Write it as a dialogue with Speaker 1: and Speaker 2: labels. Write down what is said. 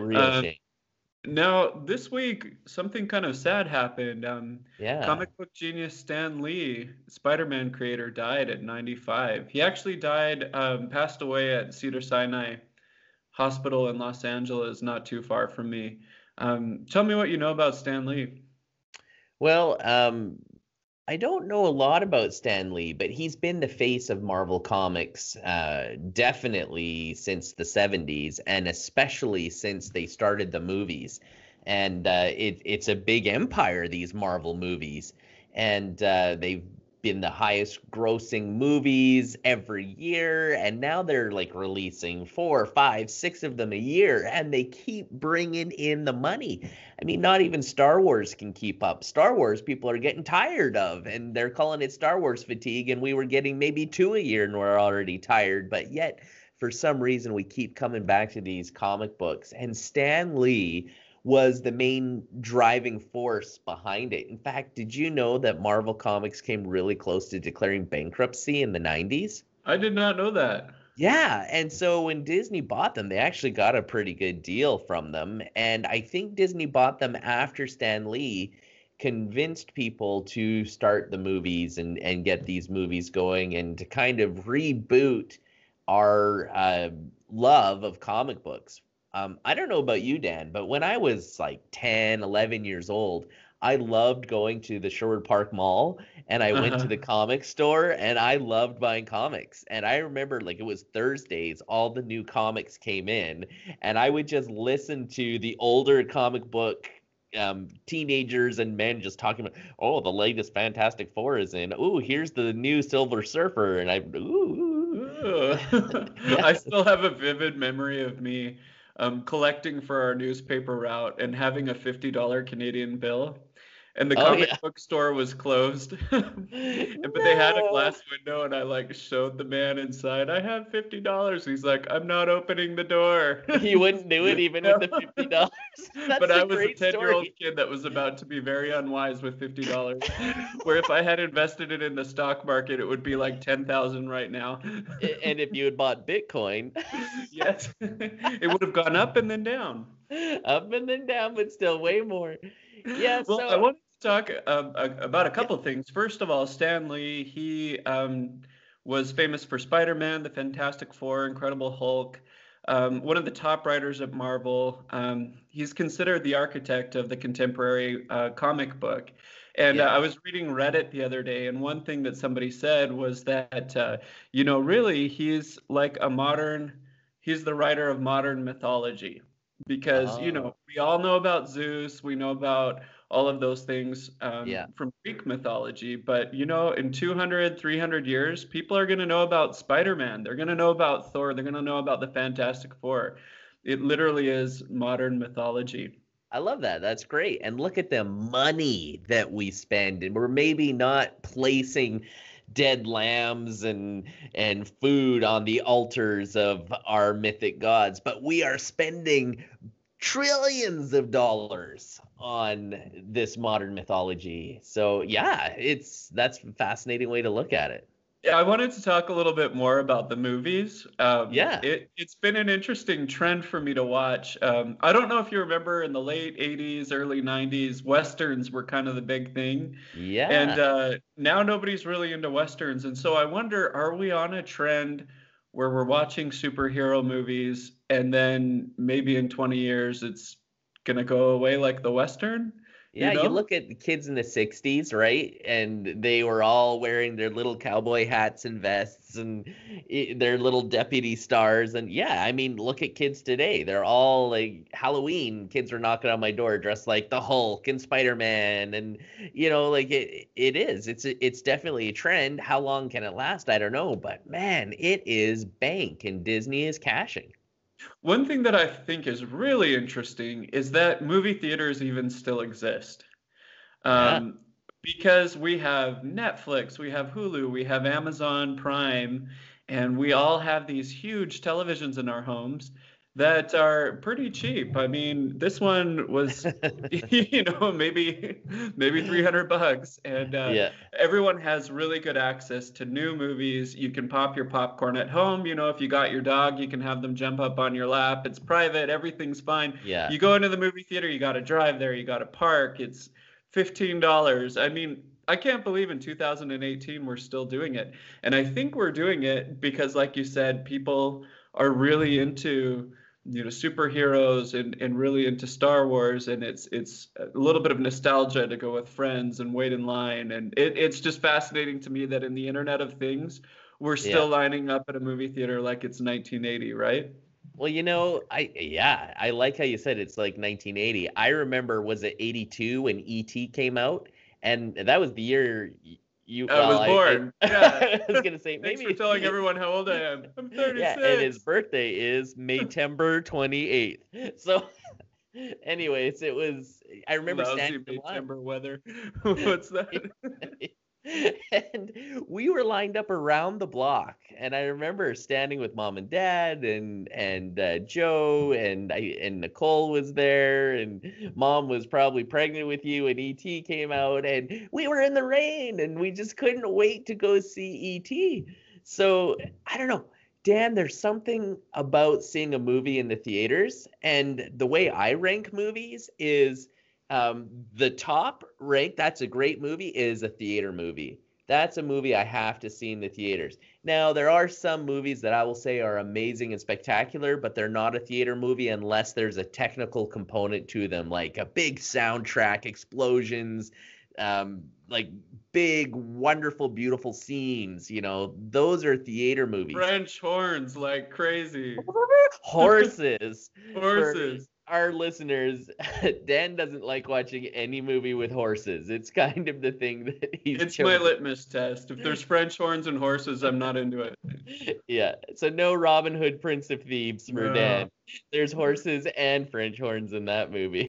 Speaker 1: real
Speaker 2: Um,
Speaker 1: shame.
Speaker 2: Now, this week, something kind of sad happened.
Speaker 1: Yeah.
Speaker 2: Comic book genius Stan Lee, Spider-Man creator, died at 95. He actually died, passed away at Cedar-Sinai Hospital in Los Angeles, not too far from me. Tell me what you know about Stan Lee.
Speaker 1: Well, I don't know a lot about Stan Lee, but he's been the face of Marvel Comics definitely since the 70s, and especially since they started the movies. And it's a big empire, these Marvel movies. And they've been the highest grossing movies every year. And now they're like releasing four, five, six of them a year, and they keep bringing in the money. I mean, not even Star Wars can keep up. Star Wars people are getting tired of, and they're calling it Star Wars fatigue, and we were getting maybe two a year and we're already tired. But yet, for some reason, we keep coming back to these comic books. And Stan Lee was the main driving force behind it. In fact, did you know that Marvel Comics came really close to declaring bankruptcy in the 90s?
Speaker 2: I did not know that.
Speaker 1: Yeah, and so when Disney bought them, they actually got a pretty good deal from them. And I think Disney bought them after Stan Lee convinced people to start the movies and get these movies going and to kind of reboot our love of comic books. I don't know about you, Dan, but when I was like 10, 11 years old, I loved going to the Sherwood Park Mall and I went to
Speaker 2: Uh-huh.
Speaker 1: the comic store and I loved buying comics. And I remember like it was Thursdays, all the new comics came in, and I would just listen to the older comic book teenagers and men just talking about, oh, the latest Fantastic Four is in. Ooh, here's the new Silver Surfer, and ooh,
Speaker 2: Ugh.
Speaker 1: yeah,
Speaker 2: I still have a vivid memory of me collecting for our newspaper route and having a $50 Canadian bill. And the
Speaker 1: oh
Speaker 2: comic
Speaker 1: yeah,
Speaker 2: book store was closed. But they had a
Speaker 1: no,
Speaker 2: glass window and I like showed the man inside, I have $50. He's like, I'm not opening the door.
Speaker 1: you wouldn't do it even with
Speaker 2: No.
Speaker 1: the $50.
Speaker 2: But
Speaker 1: That's a
Speaker 2: I was a
Speaker 1: great
Speaker 2: 10-year-old
Speaker 1: story.
Speaker 2: kid that was about to be very unwise with $50. Where if I had invested it in the stock market, it would be like 10,000 right now.
Speaker 1: And if you had bought Bitcoin,
Speaker 2: Yes. It would have gone up and then down.
Speaker 1: up and then down, but still way more. Yeah,
Speaker 2: Well, I
Speaker 1: so
Speaker 2: wanted to talk about a
Speaker 1: yeah,
Speaker 2: couple things. First of all, Stan Lee, he was famous for Spider-Man, the Fantastic Four, Incredible Hulk, one of the top writers at Marvel. He's considered the architect of the contemporary comic book. And I
Speaker 1: yes.
Speaker 2: was reading Reddit the other day, and one thing that somebody said was that, really, he's the writer of modern mythology because
Speaker 1: Oh,
Speaker 2: we all know about Zeus, we know about all of those things
Speaker 1: yeah.
Speaker 2: from Greek mythology, but in 200, 300 years, people are going to know about Spider-Man, they're going to know about Thor, they're going to know about the Fantastic Four. It literally is modern mythology.
Speaker 1: I love that. That's great. And look at the money that we spend. And we're maybe not placing dead lambs and food on the altars of our mythic gods, but we are spending trillions of dollars on this modern mythology. So yeah, that's a fascinating way to look at it.
Speaker 2: Yeah, I wanted to talk a little bit more about the movies.
Speaker 1: Yeah.
Speaker 2: It's been an interesting trend for me to watch. I don't know if you remember in the late 80s, early 90s, Westerns were kind of the big thing. And
Speaker 1: Yeah.
Speaker 2: now nobody's really into Westerns. And so I wonder, are we on a trend where we're watching superhero movies and then maybe in 20 years it's gonna go away like the Western? You
Speaker 1: Yeah, you
Speaker 2: know?
Speaker 1: look at the kids in the 60s, right? And they were all wearing their little cowboy hats and vests and their little deputy stars. And yeah, I mean, look at kids today. They're all like Halloween. Kids are knocking on my door dressed like the Hulk and Spider-Man. And, like it is. It's definitely a trend. How long can it last? I don't know. But man, it is bank and Disney is cashing.
Speaker 2: One thing that I think is really interesting is that movie theaters even still exist.
Speaker 1: Yeah.
Speaker 2: Um, because we have Netflix, we have Hulu, we have Amazon Prime, and we all have these huge televisions in our homes that are pretty cheap. I mean, this one was, maybe $300, and
Speaker 1: Yeah.
Speaker 2: everyone has really good access to new movies. You can pop your popcorn at home. If you got your dog, you can have them jump up on your lap. It's private. Everything's fine.
Speaker 1: Yeah.
Speaker 2: You go into the movie theater, you got to drive there, you got to park. It's $15. I mean, I can't believe in 2018 we're still doing it. And I think we're doing it because, like you said, people are really into superheroes and really into Star Wars, and it's a little bit of nostalgia to go with friends and wait in line, and it's just fascinating to me that in the Internet of Things we're
Speaker 1: Yeah.
Speaker 2: still lining up at a movie theater like it's 1980, right?
Speaker 1: Well, I like how you said it's like 1980. I remember, was it 82 when E.T. came out? And that was the year
Speaker 2: I was born. Yeah.
Speaker 1: I was gonna say
Speaker 2: Thanks
Speaker 1: maybe.
Speaker 2: for telling everyone how old I am. I'm
Speaker 1: Yeah, and his
Speaker 2: 36.
Speaker 1: birthday is Maytember 28th. So, anyways, I remember
Speaker 2: Lousy
Speaker 1: standing in
Speaker 2: May
Speaker 1: line.
Speaker 2: timber weather. What's that?
Speaker 1: And we were lined up around the block, and I remember standing with mom and dad and Joe and Nicole was there, and mom was probably pregnant with you, and ET came out, and we were in the rain, and we just couldn't wait to go see ET. So I don't know, Dan, there's something about seeing a movie in the theaters, and the way I rank movies is the top rank, that's a great movie, is a theater movie. That's a movie I have to see in the theaters. Now, there are some movies that I will say are amazing and spectacular, but they're not a theater movie unless there's a technical component to them, like a big soundtrack, explosions, like big, wonderful, beautiful scenes. Those are theater movies.
Speaker 2: French horns like crazy.
Speaker 1: Horses. For
Speaker 2: Horses.
Speaker 1: our listeners, Dan doesn't like watching any movie with horses. It's kind of the thing that he's
Speaker 2: It's
Speaker 1: chosen.
Speaker 2: my litmus test. If there's French horns and horses, I'm not into it.
Speaker 1: Yeah, so no Robin Hood, Prince of Thieves for
Speaker 2: No.
Speaker 1: Dan. There's horses and French horns in that movie.